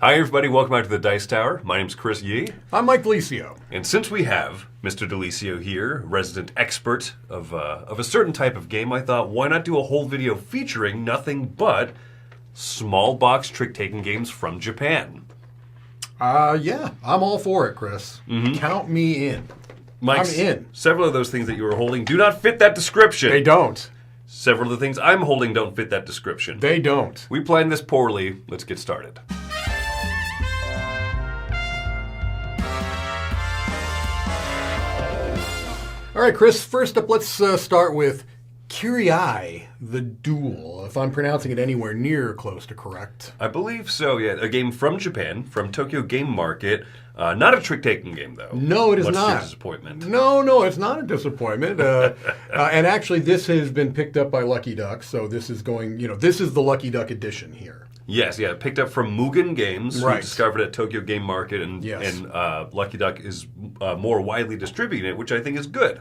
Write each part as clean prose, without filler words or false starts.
Hi, everybody. Welcome back to the Dice Tower. My name's Chris Yi. I'm Mike DiLisio. And since we have Mr. DiLisio here, resident expert of a certain type of game, I thought, why not do a whole video featuring nothing but small box trick-taking games from Japan? Yeah, I'm all for it, Chris. Count me in. Mike, I'm in. Several of those things that you were holding do not fit that description. They don't. Several of the things I'm holding don't fit that description. They don't. We planned this poorly. Let's get started. All right, Chris, first up, let's start with Kiri-Ai the Duel, if I'm pronouncing it anywhere near close to correct. I believe so, yeah. A game from Japan, from Tokyo Game Market. Not a trick-taking game, though. No, it is Much to not. your disappointment. No, it's not a disappointment. And actually, this has been picked up by Lucky Duck, so this is going, this is the Lucky Duck edition here. Yes, yeah, picked up from Mugen Games, Right. who discovered it at Tokyo Game Market, and Lucky Duck is more widely distributing it, which I think is good.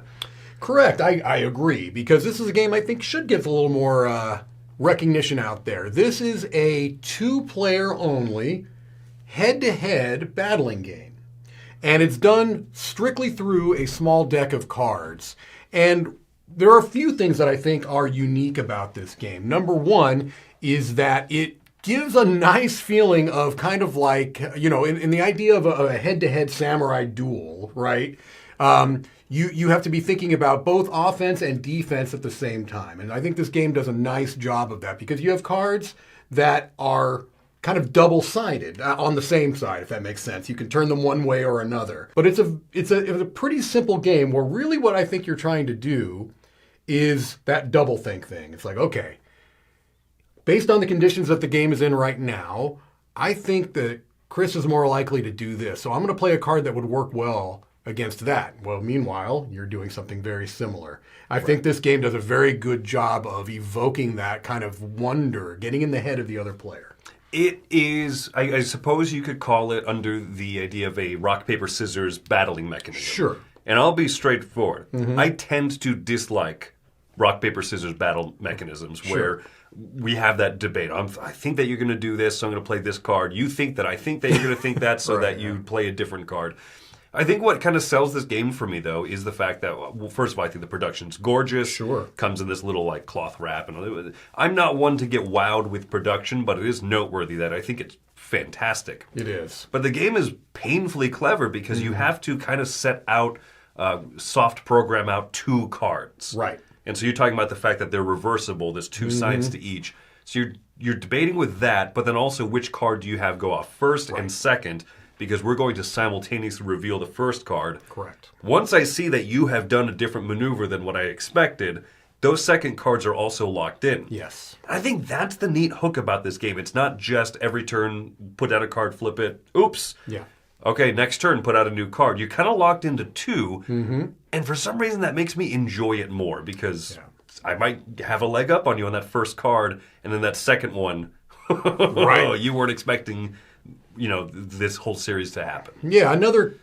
Correct, I agree, because this is a game I think should get a little more recognition out there. This is a two-player only, head-to-head battling game. And it's done strictly through a small deck of cards. And there are a few things that I think are unique about this game. Number one is that it gives a nice feeling of kind of like, in the idea of a head-to-head samurai duel, right? You have to be thinking about both offense and defense at the same time. And I think this game does a nice job of that because you have cards that are kind of double-sided on the same side, if that makes sense. You can turn them one way or another. But it's a pretty simple game where really what I think you're trying to do is that double-think thing. It's like, okay, based on the conditions that the game is in right now, I think that Chris is more likely to do this. So I'm going to play a card that would work well against that. Well, meanwhile, you're doing something very similar. I think this game does a very good job of evoking that kind of wonder, getting in the head of the other player. It is, I suppose you could call it under the idea of a rock, paper, scissors battling mechanism. Sure. And I'll be straightforward. I tend to dislike rock, paper, scissors battle mechanisms where we have that debate. I think that you're going to do this, so I'm going to play this card. You think that I think that you're going to think that, so that you play a different card. I think what kind of sells this game for me, though, is the fact that, well, first of all, I think the production's gorgeous. Sure. Comes in this little, cloth wrap. And I'm not one to get wowed with production, but it is noteworthy that I think it's fantastic. It is. But the game is painfully clever because you have to kind of set out, soft program out two cards. Right. And so you're talking about the fact that they're reversible. There's two sides to each. So you're debating with that, but then also which card do you have go off first and second, because we're going to simultaneously reveal the first card. Correct. Once I see that you have done a different maneuver than what I expected, those second cards are also locked in. Yes. I think that's the neat hook about this game. It's not just every turn, put out a card, flip it, oops. Yeah. Okay, next turn, put out a new card. You're kind of locked into two, and for some reason that makes me enjoy it more because I might have a leg up on you on that first card, and then that second one, you weren't expecting, this whole series to happen. Yeah, another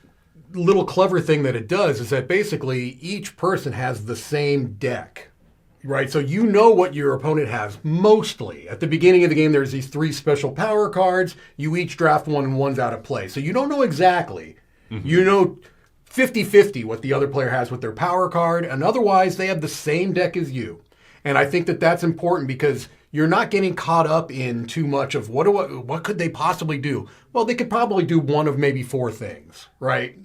little clever thing that it does is that basically each person has the same deck, right? So you know what your opponent has mostly. At the beginning of the game, there's these three special power cards. You each draft one and one's out of play. So you don't know exactly. You know 50-50 what the other player has with their power card, and otherwise they have the same deck as you. And I think that that's important because you're not getting caught up in too much of what could they possibly do? Well, they could probably do one of maybe four things, right?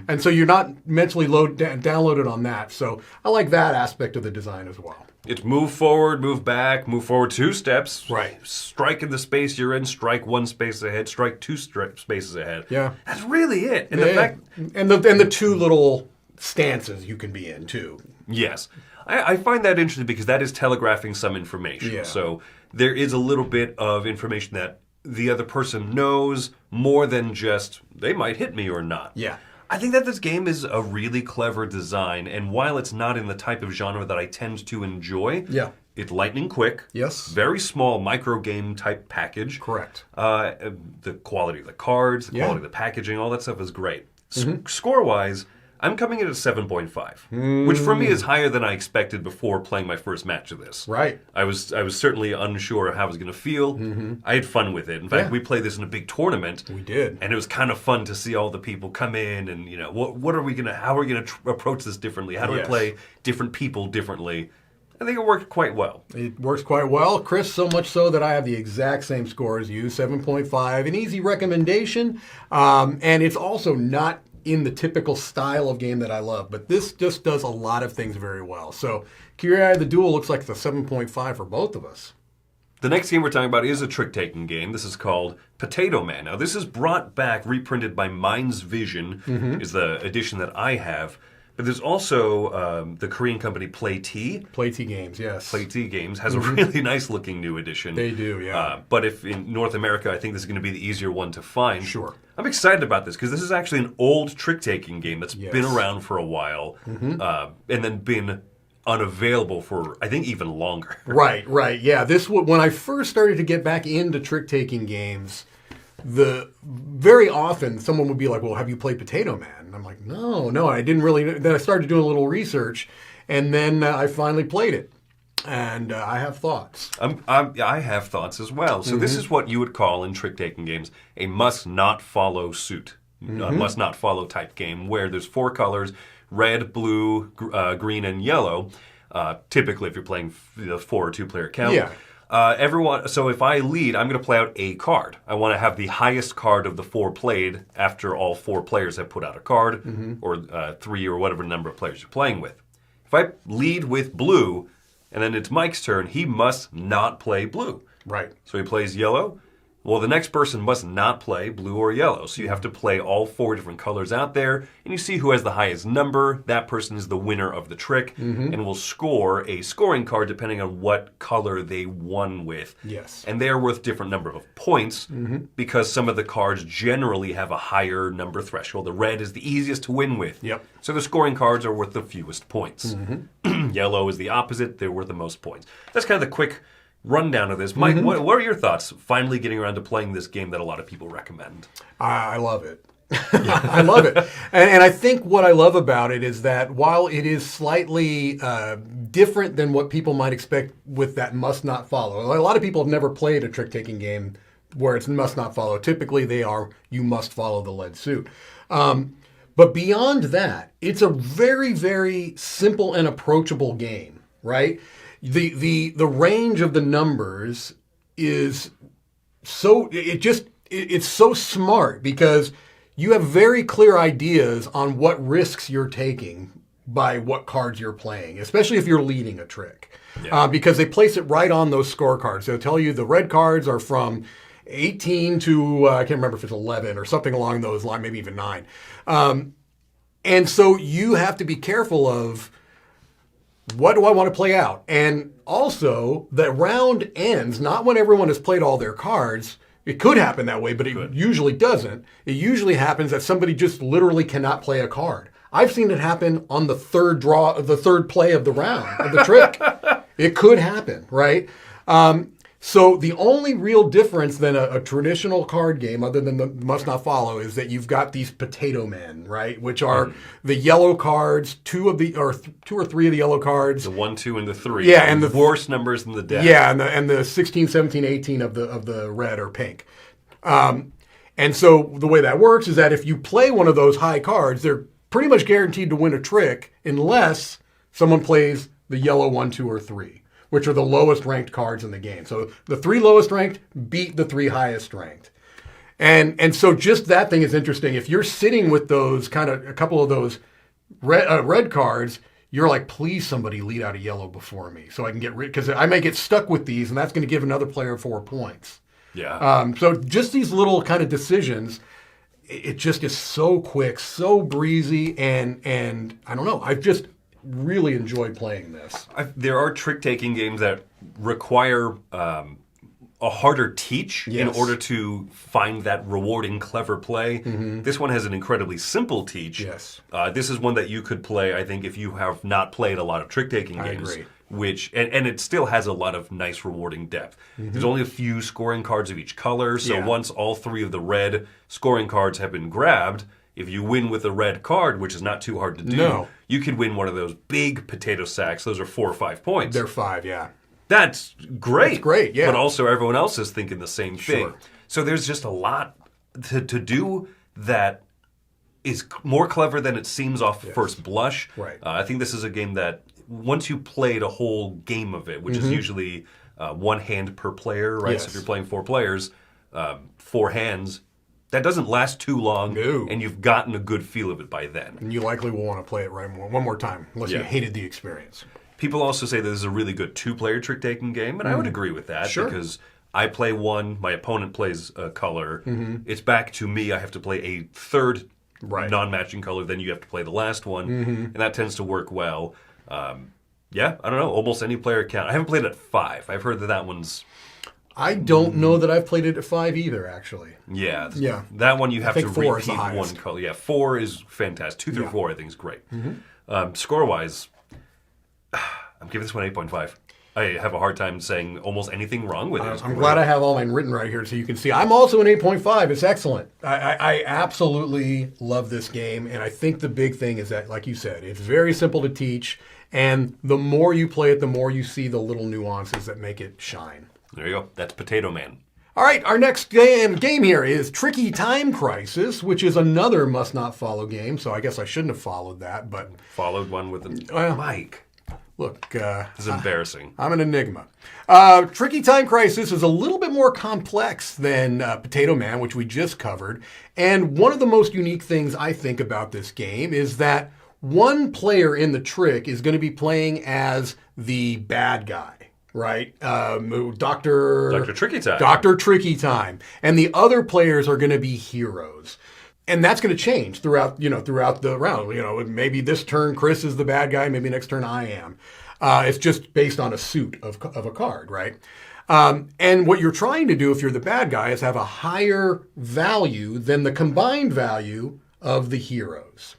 And so you're not mentally downloaded on that. So I like that aspect of the design as well. It's move forward, move back, move forward 2 steps. Right. Strike in the space you're in, strike 1 space ahead, strike 2 spaces ahead. Yeah. That's really it. And the fact... And the two little stances you can be in, too. Yes. I find that interesting because that is telegraphing some information. Yeah. So there is a little bit of information that the other person knows more than just they might hit me or not. Yeah. I think that this game is a really clever design, and while it's not in the type of genre that I tend to enjoy, it's lightning quick. Yes. Very small micro game type package. Correct. The quality of the cards, the quality of the packaging, all that stuff is great. Score-wise, I'm coming in at 7.5, which for me is higher than I expected before playing my first match of this. Right. I was certainly unsure of how I was going to feel. I had fun with it. In fact, we played this in a big tournament. We did. And it was kind of fun to see all the people come in and, what are we going to, how are we going to approach this differently? How do we play different people differently? I think it worked quite well. It works quite well. Chris, so much so that I have the exact same score as you, 7.5. An easy recommendation. And it's also not in the typical style of game that I love, but this just does a lot of things very well. So Kiri-Ai the Duel looks like it's a 7.5 for both of us. The next game we're talking about is a trick-taking game. This is called Potato Man. Now, this is brought back, reprinted by Mind's Vision, is the edition that I have. But there's also the Korean company Play T. Play T Games, yes. Play T Games has a really nice-looking new edition. They do, yeah. But if in North America, I think this is going to be the easier one to find. Sure. I'm excited about this because this is actually an old trick-taking game that's been around for a while and then been unavailable for, I think, even longer. Right. Yeah, when I first started to get back into trick-taking games, very often someone would be like, well, have you played Potato Man? And I'm like, no, I didn't really. Then I started doing a little research, and then I finally played it. And I have thoughts. I have thoughts as well. So this is what you would call in trick-taking games a must-not-follow suit, a must-not-follow type game, where there's 4 colors, red, blue, green, and yellow, typically if you're playing the 4 or 2-player count. Yeah. So if I lead, I'm going to play out a card. I want to have the highest card of the 4 played after all 4 players have put out a card, or 3 or whatever number of players you're playing with. If I lead with blue, and then it's Mike's turn, he must not play blue. Right. So he plays yellow. Well, the next person must not play blue or yellow. So you have to play all 4 different colors out there, and you see who has the highest number. That person is the winner of the trick, and will score a scoring card depending on what color they won with. Yes. And they are worth different number of points because some of the cards generally have a higher number threshold. The red is the easiest to win with. Yep. So the scoring cards are worth the fewest points. Yellow is the opposite. They're worth the most points. That's kind of the quick rundown of this. Mike, what are your thoughts finally getting around to playing this game that a lot of people recommend? I love it. I love it. And I think what I love about it is that while it is slightly different than what people might expect with that must not follow, a lot of people have never played a trick-taking game where it's must not follow. Typically they are you must follow the lead suit. But beyond that, it's a very, very simple and approachable game, right? The range of the numbers is it's so smart because you have very clear ideas on what risks you're taking by what cards you're playing, especially if you're leading a trick. Yeah. Because they place it right on those scorecards. They'll tell you the red cards are from 18 to, I can't remember if it's 11 or something along those lines, maybe even 9. And so you have to be careful of, what do I want to play out? And also, the round ends not when everyone has played all their cards. It could happen that way, but it usually doesn't. It usually happens that somebody just literally cannot play a card. I've seen it happen on the third play of the round, of the trick. It could happen, right? So the only real difference than a traditional card game, other than the must not follow, is that you've got these potato men, right? Which are the yellow cards, 2 or 3 of the yellow cards. The 1, 2, and the 3. Yeah, and the worst numbers in the deck. Yeah, and the 16, 17, 18 of the red or pink. And so the way that works is that if you play one of those high cards, they're pretty much guaranteed to win a trick unless someone plays the yellow 1, 2, or 3. Which are the lowest ranked cards in the game. So the 3 lowest ranked beat the 3 highest ranked. And so just that thing is interesting. If you're sitting with those a couple of those red cards, you're like, please somebody lead out a yellow before me so I can get rid, because I may get stuck with these and that's going to give another player 4 points. Yeah. So just these little kind of decisions, it just is so quick, so breezy, and I don't know, I've just really enjoyed playing this. There are trick-taking games that require a harder teach in order to find that rewarding, clever play. This one has an incredibly simple teach. Yes. This is one that you could play, I think, if you have not played a lot of trick-taking games. I agree. And it still has a lot of nice, rewarding depth. There's only a few scoring cards of each color, so once all 3 of the red scoring cards have been grabbed, if you win with a red card, which is not too hard to do, No. you could win one of those big potato sacks. Those are 4 or 5 points. They're 5, yeah. That's great. That's great, yeah. But also everyone else is thinking the same thing. Sure. So there's just a lot to do that is more clever than it seems off first blush. Right. I think this is a game that once you played a whole game of it, which is usually 1 hand per player, right? Yes. So if you're playing 4 players, 4 hands, that doesn't last too long, No. and you've gotten a good feel of it by then. And you likely will want to play it one more time, unless you Yeah. hated the experience. People also say this is a really good 2-player trick-taking game, and I would agree with that Sure. because I play one, my opponent plays a color. It's back to me. I have to play a third non-matching color, then you have to play the last one, and that tends to work well. Yeah, I don't know. Almost any player can. I haven't played it at 5. I've heard that one's... I don't know that I've played it at 5 either, actually. Yeah. Yeah. That one you have to think 4 is the repeat highest. one color. Yeah, 4 is fantastic. 2 through Yeah. 4 I think is great. Score-wise, I'm giving this one 8.5. I have a hard time saying almost anything wrong with it. It's I'm great. glad I have all mine written right here so you can see. I'm also an 8.5. It's excellent. I absolutely love this game, and I think the big thing is that, like you said, it's very simple to teach, and the more you play it, the more you see the little nuances that make it shine. There you go. That's Potato Man. All right, our next game here is Tricky Time Crisis, which is another must-not-follow game, so I guess I shouldn't have followed that, but Followed one with a Well, Mike. look... This is embarrassing. I'm an enigma. Tricky Time Crisis is a little bit more complex than Potato Man, which we just covered. And one of the most unique things I think about this game is that one player in the trick is going to be playing as the bad guy, right? Dr. Tricky Time. Dr. Tricky Time. And the other players are going to be heroes. And that's going to change throughout the round. Maybe this turn Chris is the bad guy. Maybe next turn I am. It's just based on a suit of a card, right? And what you're trying to do if you're the bad guy is have a higher value than the combined value of the heroes.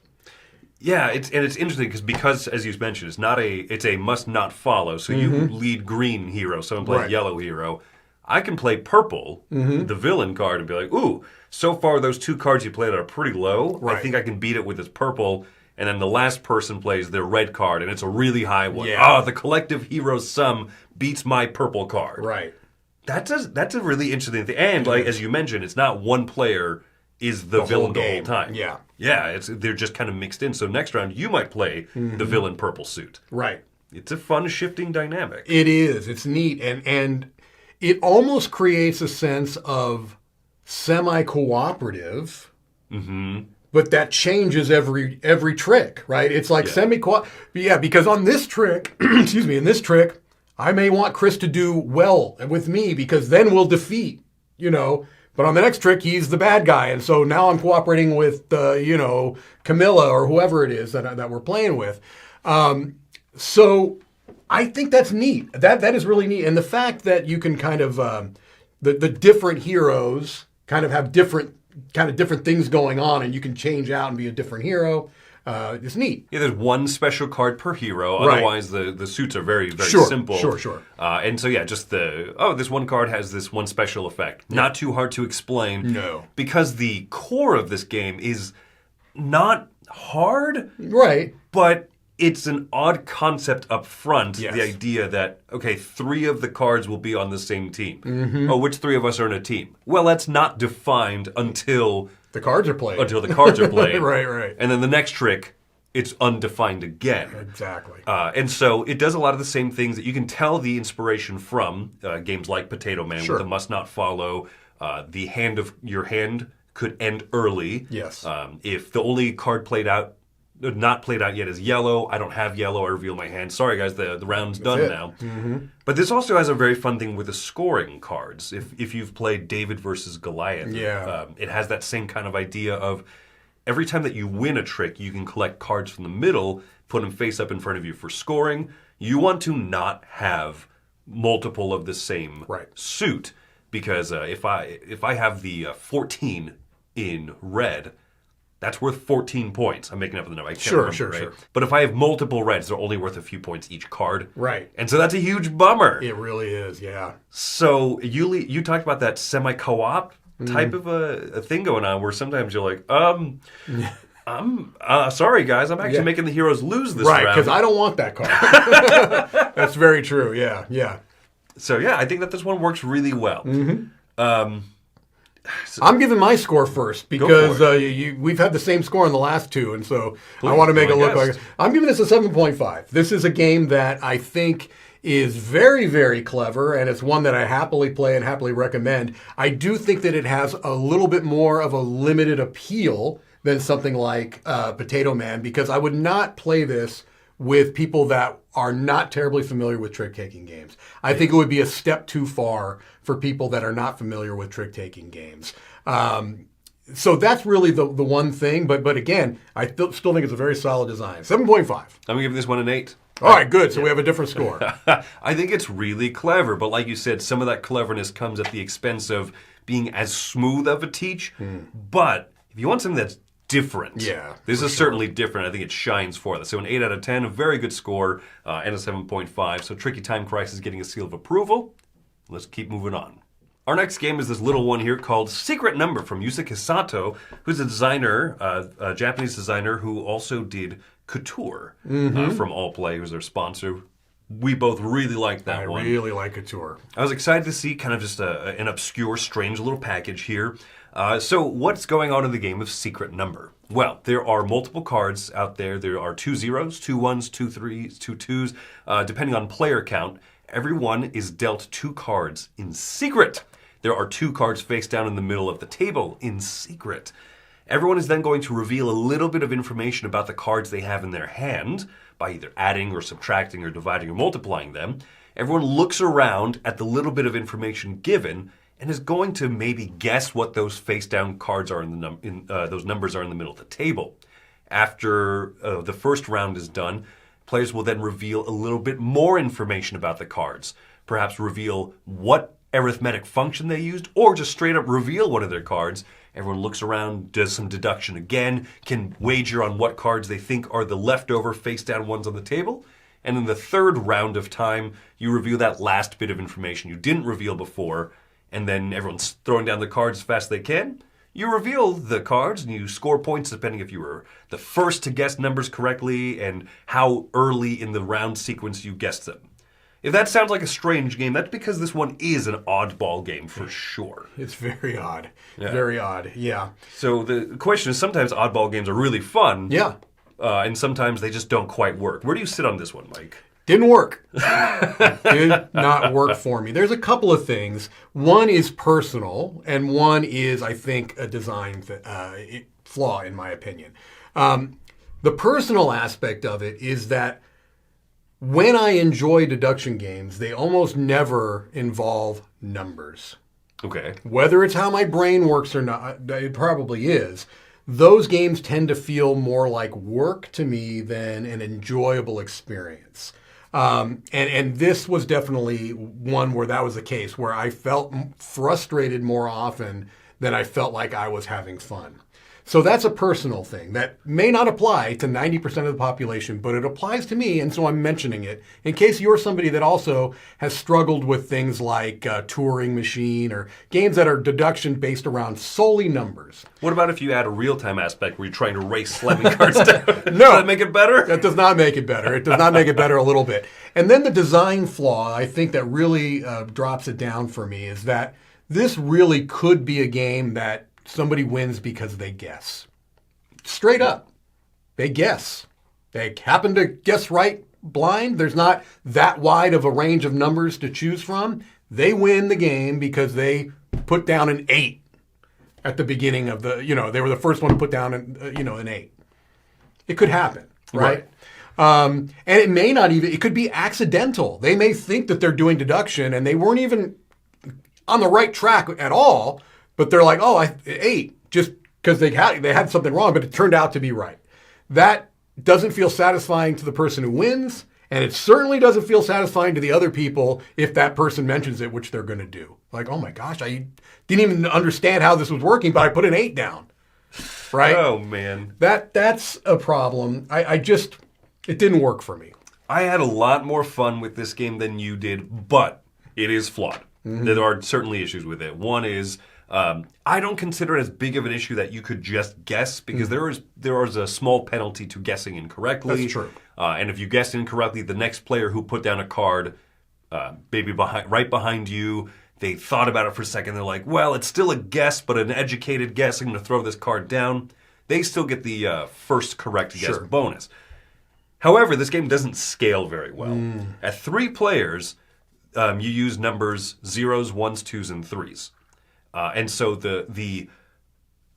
Yeah, it's interesting because as you mentioned, it's a must not follow. So you lead green hero, someone plays Right. yellow hero. I can play purple, the villain card, and be like, ooh, so far those 2 cards you played are pretty low. I Right. think I can beat it with this purple. And then the last person plays their red card, and it's a really high one. Yeah. Oh, the collective hero's sum beats my purple card. Right. That's a really interesting thing. And like as you mentioned, it's not one player is the villain the whole game. time. Yeah. Yeah, they're just kind of mixed in. So next round you might play the villain purple suit. Right. It's a fun shifting dynamic. It is. It's neat. And it almost creates a sense of semi-cooperative. But that changes every trick, right? It's like semi-co. Yeah, because on this trick, in this trick, I may want Chris to do well with me because then we'll defeat, But on the next trick, he's the bad guy, and so now I'm cooperating with, Camilla or whoever it is that we're playing with. So I think that's neat. That is really neat, and the fact that you can kind of the different heroes kind of have different things going on, and you can change out and be a different hero. It's neat. Yeah, there's one special card per hero. Right. Otherwise, the suits are very, very Sure, simple. sure. And so, yeah, just this one card has this one special effect. Not too hard to explain. No. Because the core of this game is not hard, Right. but it's an odd concept up front. Yes. The idea that, okay, 3 of the cards will be on the same team. Oh, which 3 of us are in a team? Well, that's not defined until The cards are played. the cards are played. Right. And then the next trick, it's undefined again. Exactly. And so it does a lot of the same things that you can tell the inspiration from games like Potato Man Sure. with the must not follow. Your hand could end early. Yes. If the only card not played out yet is yellow, I don't have yellow, I reveal my hand. Sorry guys, the round's done it. now. But this also has a very fun thing with the scoring cards. If you've played David versus Goliath, it has that same kind of idea of every time that you win a trick, you can collect cards from the middle, put them face up in front of you for scoring. You want to not have multiple of the same suit, because if I have the 14 in red, that's worth 14 points. I'm making up the number. I can't remember, Sure. But if I have multiple reds, they're only worth a few points each card. Right. And so that's a huge bummer. It really is, yeah. So you talked about that semi-co-op type of a thing going on where sometimes you're like, I'm sorry, guys. I'm actually making the heroes lose this round. Right, because I don't want that card. That's very true. Yeah. So, yeah, I think that this one works really well. I'm giving my score first because we've had the same score in the last two, and so I want to make it look like I'm giving this a 7.5. This is a game that I think is very, very clever, and it's one that I happily play and happily recommend. I do think that it has a little bit more of a limited appeal than something like Potato Man, because I would not play this with people that are not terribly familiar with trick-taking games. I think it would be a step too far for people that are not familiar with trick-taking games. So that's really the one thing. But again, I still think it's a very solid design. 7.5. I'm going to give this one an 8. All right, good. So we have a different score. I think it's really clever. But like you said, some of that cleverness comes at the expense of being as smooth of a teach. But if you want something that's different. Yeah. This is certainly different. I think it shines for that. So an 8 out of 10, a very good score, and a 7.5. So Tricky Time Crisis getting a seal of approval. Let's keep moving on. Our next game is this little one here called Secret Number from Yusuke Sato, who's a designer, a Japanese designer who also did Couture from All Play, who's their sponsor. We both really like that one. I really like Couture. I was excited to see kind of just an obscure, strange little package here. So what's going on in the game of Secret Number? Well, there are multiple cards out there. There are 2 zeros, 2 ones, 2 threes, 2 twos. Depending on player count, everyone is dealt 2 cards in secret. There are 2 cards face down in the middle of the table in secret. Everyone is then going to reveal a little bit of information about the cards they have in their hand by either adding or subtracting or dividing or multiplying them. Everyone looks around at the little bit of information given and is going to maybe guess what those face-down cards are those numbers are in the middle of the table. After the first round is done, players will then reveal a little bit more information about the cards. Perhaps reveal what arithmetic function they used, or just straight up reveal one of their cards. Everyone looks around, does some deduction again, can wager on what cards they think are the leftover face-down ones on the table. And in the third round of time, you reveal that last bit of information you didn't reveal before, and then everyone's throwing down the cards as fast as they can. You reveal the cards, and you score points depending if you were the first to guess numbers correctly and how early in the round sequence you guessed them. If that sounds like a strange game, that's because this one is an oddball game for sure. It's very odd. Yeah. Very odd, yeah. So the question is, sometimes oddball games are really fun. Yeah. And sometimes they just don't quite work. Where do you sit on this one, Mike? Didn't work. Did not work for me. There's a couple of things. One is personal, and one is, I think, a design flaw, in my opinion. The personal aspect of it is that when I enjoy deduction games, they almost never involve numbers. Okay. Whether it's how my brain works or not, it probably is. Those games tend to feel more like work to me than an enjoyable experience. And this was definitely one where that was the case, where I felt frustrated more often than I felt like I was having fun. So that's a personal thing that may not apply to 90% of the population, but it applies to me, and so I'm mentioning it in case you're somebody that also has struggled with things like Turing Machine or games that are deduction based around solely numbers. What about if you add a real-time aspect where you're trying to race slamming cards down? No. Does that make it better? That does not make it better. It does not make it better a little bit. And then the design flaw, I think that really drops it down for me, is that this really could be a game that somebody wins because they guess. Straight up. They guess. They happen to guess right blind. There's not that wide of a range of numbers to choose from. They win the game because they put down an 8 at the beginning of the, they were the first one to put down an 8. It could happen, right? And it may not even, it could be accidental. They may think that they're doing deduction and they weren't even on the right track at all. But they're like, 8, just because they had something wrong, but it turned out to be right. That doesn't feel satisfying to the person who wins, and it certainly doesn't feel satisfying to the other people if that person mentions it, which they're going to do. Like, oh my gosh, I didn't even understand how this was working, but I put an 8 down. Right? Oh, man. That's a problem. It didn't work for me. I had a lot more fun with this game than you did, but it is flawed. Mm-hmm. There are certainly issues with it. One is I don't consider it as big of an issue that you could just guess because there is a small penalty to guessing incorrectly. That's true. And if you guess incorrectly, the next player who put down a card, maybe right behind you, they thought about it for a second. They're like, well, it's still a guess, but an educated guess. I'm going to throw this card down. They still get the first correct guess bonus. However, this game doesn't scale very well. At 3 players, you use numbers 0s, 1s, 2s, and 3s. And so the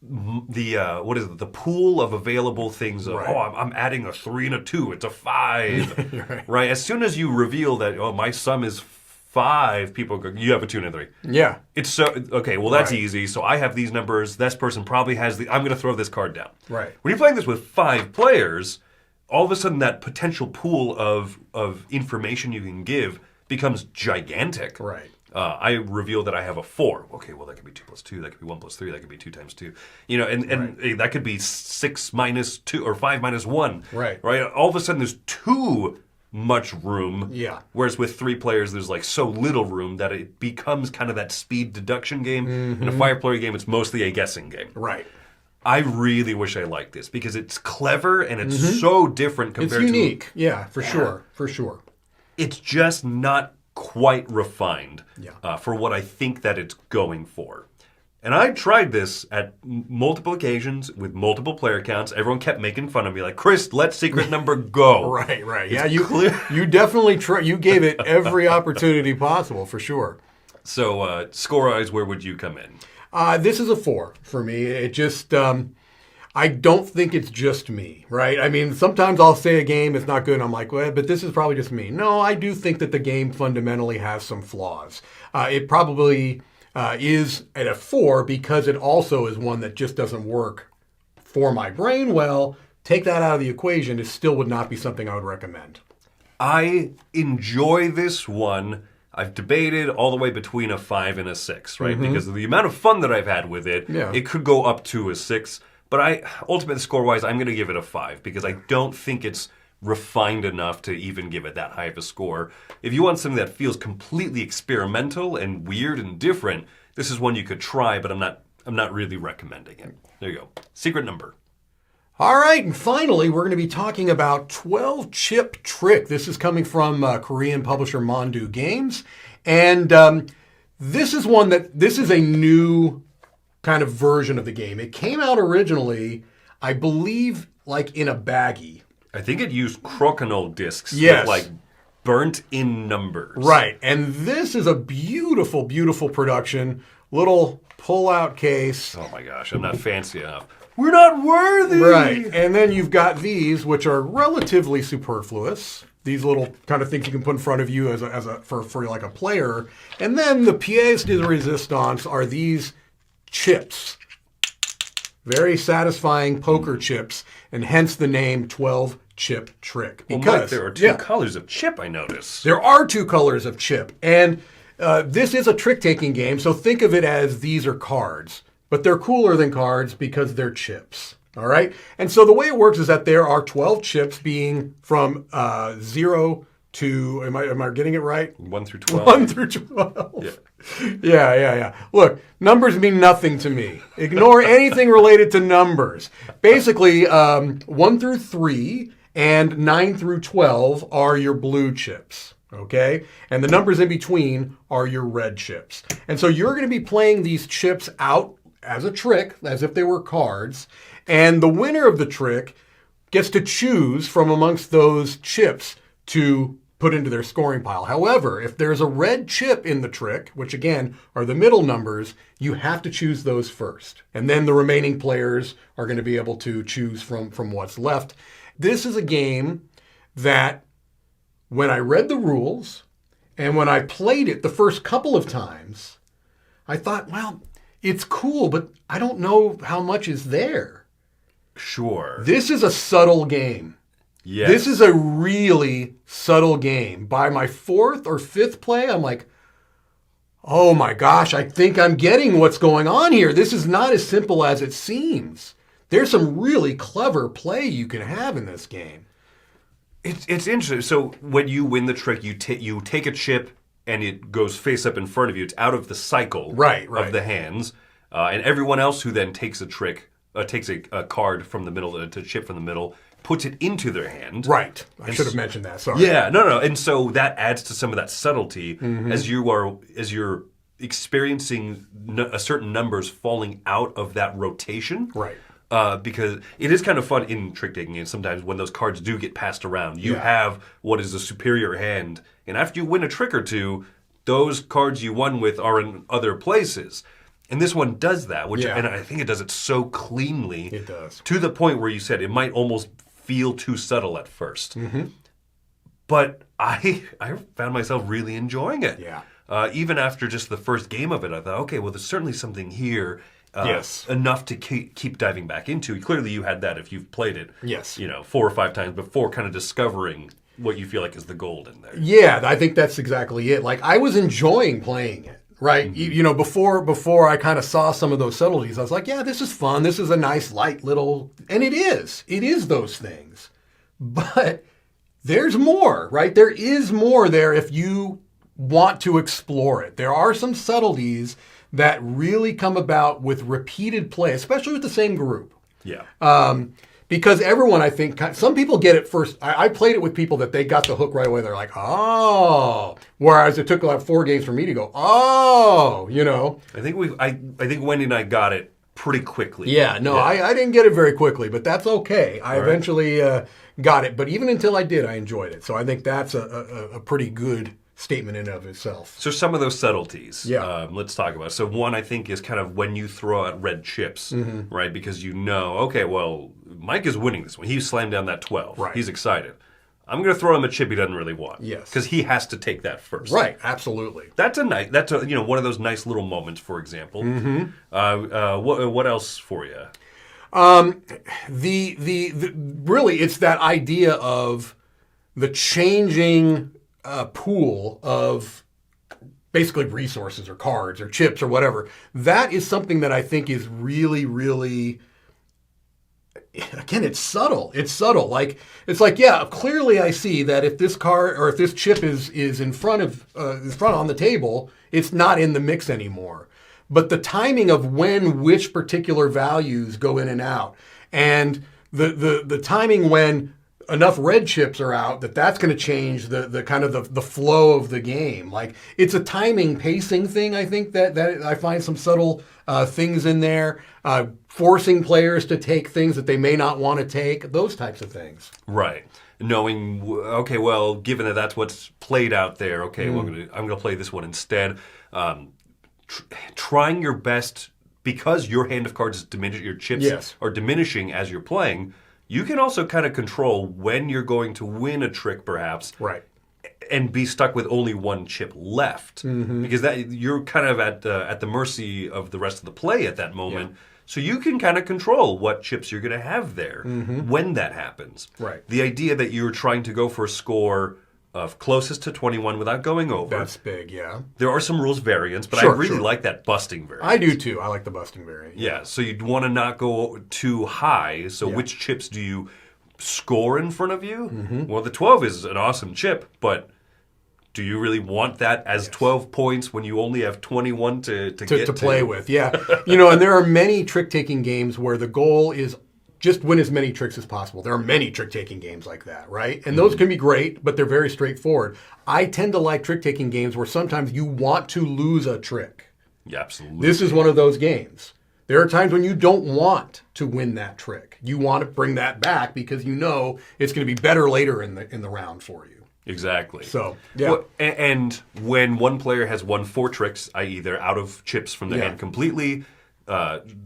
what is it? The pool of available things. I'm adding a 3 and a 2. It's a 5, right? As soon as you reveal that, my sum is 5, people go, you have a 2 and a 3. Yeah. It's so okay. Well, that's easy. So I have these numbers. This person probably has I'm going to throw this card down. Right. When you're playing this with 5 players, all of a sudden that potential pool of information you can give becomes gigantic. Right. I reveal that I have a 4. Okay, well, that could be 2 plus 2. That could be 1 plus 3. That could be 2 times 2. And that could be 6 minus 2 or 5 minus 1. Right. Right. All of a sudden, there's too much room. Yeah. Whereas with 3 players, there's like so little room that it becomes kind of that speed deduction game. In a 5-player game, it's mostly a guessing game. Right. I really wish I liked this because it's clever and it's so different compared to... It's unique. Yeah, for sure. For sure. It's just not quite refined for what I think that it's going for. And I tried this at multiple occasions with multiple player counts. Everyone kept making fun of me, like, Chris, let secret number go. Right. Yeah, you definitely you gave it every opportunity possible, for sure. So, score-wise, where would you come in? This is a 4 for me. It just... I don't think it's just me, right? I mean, sometimes I'll say a game is not good, and I'm like, well, but this is probably just me. No, I do think that the game fundamentally has some flaws. It probably is at a 4 because it also is one that just doesn't work for my brain well. Take that out of the equation, it still would not be something I would recommend. I enjoy this one. I've debated all the way between a 5 and a 6, right? Because of the amount of fun that I've had with it, it could go up to a 6. But ultimately, score-wise, I'm going to give it a 5 because I don't think it's refined enough to even give it that high of a score. If you want something that feels completely experimental and weird and different, this is one you could try, but I'm not really recommending it. There you go. Secret number. All right, and finally, we're going to be talking about 12 Chip Trick. This is coming from Korean publisher Mondu Games. And this is a new kind of version of the game. It came out originally, I believe, like in a baggie. I think it used crokinole discs with like burnt-in numbers. Right, and this is a beautiful, beautiful production. Little pull-out case. Oh my gosh, I'm not fancy enough. We're not worthy! Right, and then you've got these, which are relatively superfluous. These little kind of things you can put in front of you for like a player. And then the pièce de résistance are these chips. Very satisfying poker chips, and hence the name 12 Chip Trick. Because Mike, there are 2 colors of chip, I notice. There are 2 colors of chip, and this is a trick-taking game, so think of it as these are cards. But they're cooler than cards because they're chips. All right? And so the way it works is that there are 12 chips being from 0 to, am I getting it right? 1 through 12. 1 through 12. Yeah. Look, numbers mean nothing to me. Ignore anything related to numbers. Basically, 1 through 3 and 9 through 12 are your blue chips. Okay? And the numbers in between are your red chips. And so you're going to be playing these chips out as a trick, as if they were cards. And the winner of the trick gets to choose from amongst those chips to put into their scoring pile. However, if there's a red chip in the trick, which again are the middle numbers, you have to choose those first. And then the remaining players are going to be able to choose from what's left. This is a game that when I read the rules and when I played it the first couple of times, I thought, well, it's cool, but I don't know how much is there. Sure. This is a subtle game. Yes. This is a really subtle game. By my 4th or 5th play, I'm like, oh my gosh, I think I'm getting what's going on here. This is not as simple as it seems. There's some really clever play you can have in this game. It's interesting. So when you win the trick, you take a chip and it goes face up in front of you. It's out of the cycle right. of the hands. and everyone else who then takes a trick, takes a card from the middle, to chip from the middle, puts it into their hand. Right. I should have mentioned that. Sorry. Yeah, no. And so that adds to some of that subtlety as you're experiencing a certain numbers falling out of that rotation. Right. Because it is kind of fun in trick taking, and sometimes when those cards do get passed around, you have what is a superior hand, and after you win a trick or two, those cards you won with are in other places. And this one does that, and I think it does it so cleanly. It does. To the point where you said it might almost feel too subtle at first. But I found myself really enjoying it. Yeah. Even after just the first game of it, I thought, okay, well, there's certainly something here. Enough to keep diving back into. Clearly, you had that if you've played it. Yes. 4 or 5 times before, kind of discovering what you feel like is the gold in there. Yeah, I think that's exactly it. Like, I was enjoying playing it. Right, before I kind of saw some of those subtleties, I was like, yeah, this is fun. This is a nice, light little, and it is. It is those things. But there's more, right? There is more there if you want to explore it. There are some subtleties that really come about with repeated play, especially with the same group. Yeah. Because everyone, I think, some people get it first. I played it with people that they got the hook right away. They're like, oh. Whereas it took like 4 games for me to go, oh, I think Wendy and I got it pretty quickly. Yeah, no, I didn't get it very quickly, but that's okay. I eventually got it. But even until I did, I enjoyed it. So I think that's a pretty good statement in and of itself. So some of those subtleties, let's talk about. So one, I think, is kind of when you throw out red chips, right? Because okay, well, Mike is winning this one. He slammed down that 12. Right. He's excited. I'm going to throw him a chip he doesn't really want. Yes. Because he has to take that first. Right, absolutely. That's one of those nice little moments, for example. What else for you? Really, it's that idea of the changing pool of basically resources or cards or chips or whatever. That is something that I think is really, really, again, it's subtle. It's subtle. Like, it's like, yeah, clearly I see that if this card or if this chip is in front on the table, it's not in the mix anymore. But the timing of when which particular values go in and out, and the timing when enough red chips are out that's going to change the kind of the flow of the game. Like, it's a timing pacing thing. I think that I find some subtle things in there, forcing players to take things that they may not want to take, those types of things. Right. Knowing, okay, well, given that that's what's played out there, okay, well, I'm going to play this one instead. Trying your best, because your hand of cards is diminished, your chips are diminishing as you're playing. You can also kind of control when you're going to win a trick, perhaps, right, and be stuck with only one chip left, because that you're kind of at the mercy of the rest of the play at that moment. Yeah. So you can kind of control what chips you're going to have there when that happens. Right. The idea that you're trying to go for a score of closest to 21 without going over. That's big, yeah. There are some rules variants, but I really like that busting variant. I do too. I like the busting variant. Yeah, so you'd want to not go too high. So which chips do you score in front of you? Well, the 12 is an awesome chip, but do you really want that as 12 points when you only have 21 to play with? Yeah. And there are many trick-taking games where the goal is just win as many tricks as possible. There are many trick-taking games like that, right? And those can be great, but they're very straightforward. I tend to like trick-taking games where sometimes you want to lose a trick. Yeah, absolutely. This is one of those games. There are times when you don't want to win that trick. You want to bring that back because you know it's going to be better later in the round for you. Exactly. So, yeah. Well, and when one player has won 4 tricks, i.e. they're out of chips from the hand completely,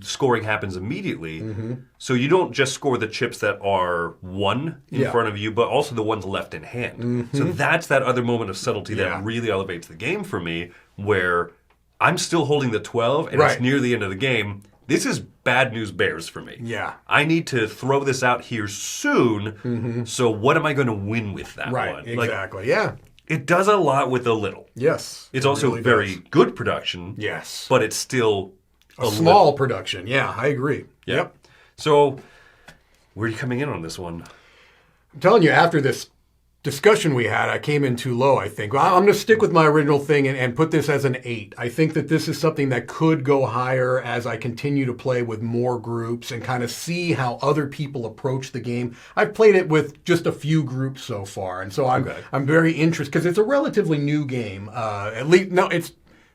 scoring happens immediately. So you don't just score the chips that are won in front of you, but also the ones left in hand. So that's that other moment of subtlety that really elevates the game for me, where I'm still holding the 12 and it's near the end of the game. This is bad news bears for me. Yeah. I need to throw this out here soon. So what am I going to win with that one? Right, exactly. Yeah. It does a lot with a little. Yes. It's also really very good production. Yes. But it's still a small production. Yeah, I agree. Yep. So where are you coming in on this one? I'm telling you, after this discussion we had, I came in too low, I think. Well, I'm going to stick with my original thing and put this as an 8. I think that this is something that could go higher as I continue to play with more groups and kind of see how other people approach the game. I've played it with just a few groups so far, and so I'm very interested because it's a relatively new game. It's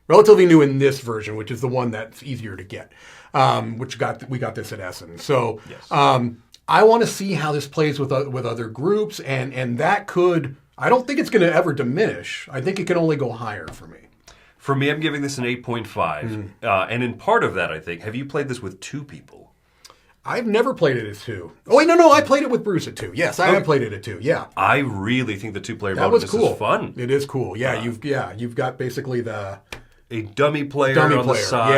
relatively new in this version, which is the one that's easier to get. We got this at Essen. So yes. I want to see how this plays with other groups, and that could. I don't think it's going to ever diminish. I think it can only go higher for me. For me, I'm giving this an 8.5, and in part of that, I think, have you played this with 2 people? I've never played it as 2. Oh wait, no, I played it with Bruce at 2. Yes, I have played it at 2. Yeah, I really think the 2-player mode is fun. It is cool. Yeah, you've got basically a dummy player on the side.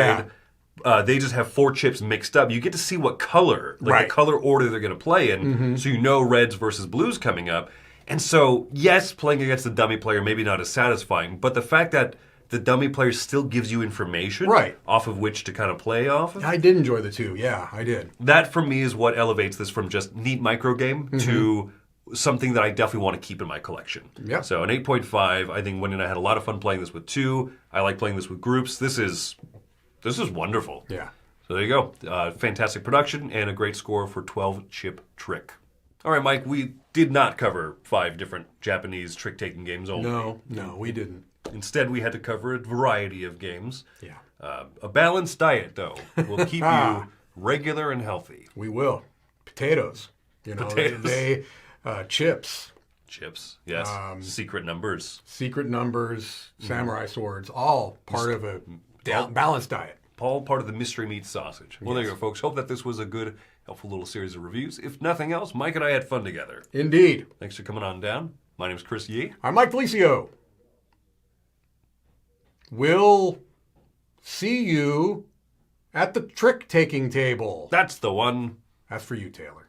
Yeah. They just have 4 chips mixed up. You get to see what color, the color order they're going to play in, so you know reds versus blues coming up. And so, yes, playing against the dummy player maybe not as satisfying, but the fact that the dummy player still gives you information off of which to kind of play off of. I did enjoy the 2. Yeah, I did. That, for me, is what elevates this from just neat micro game to something that I definitely want to keep in my collection. Yeah. So an 8.5, I think Wendy and I had a lot of fun playing this with 2. I like playing this with groups. This is wonderful. Yeah. So there you go. Fantastic production and a great score for 12-chip trick. All right, Mike, we did not cover 5 different Japanese trick-taking games only. No, we didn't. Instead, we had to cover a variety of games. Yeah. A balanced diet, though, will keep you regular and healthy. We will. Potatoes. Potatoes. Chips. Chips, yes. Secret numbers. Secret numbers, samurai swords, all part of a balanced diet. All part of the mystery meat sausage. Well, there you go, folks. Hope that this was a good, helpful little series of reviews. If nothing else, Mike and I had fun together. Indeed. Thanks for coming on down. My name is Chris Yi. I'm Mike DiLisio. We'll see you at the trick-taking table. That's the one. That's for you, Taylor.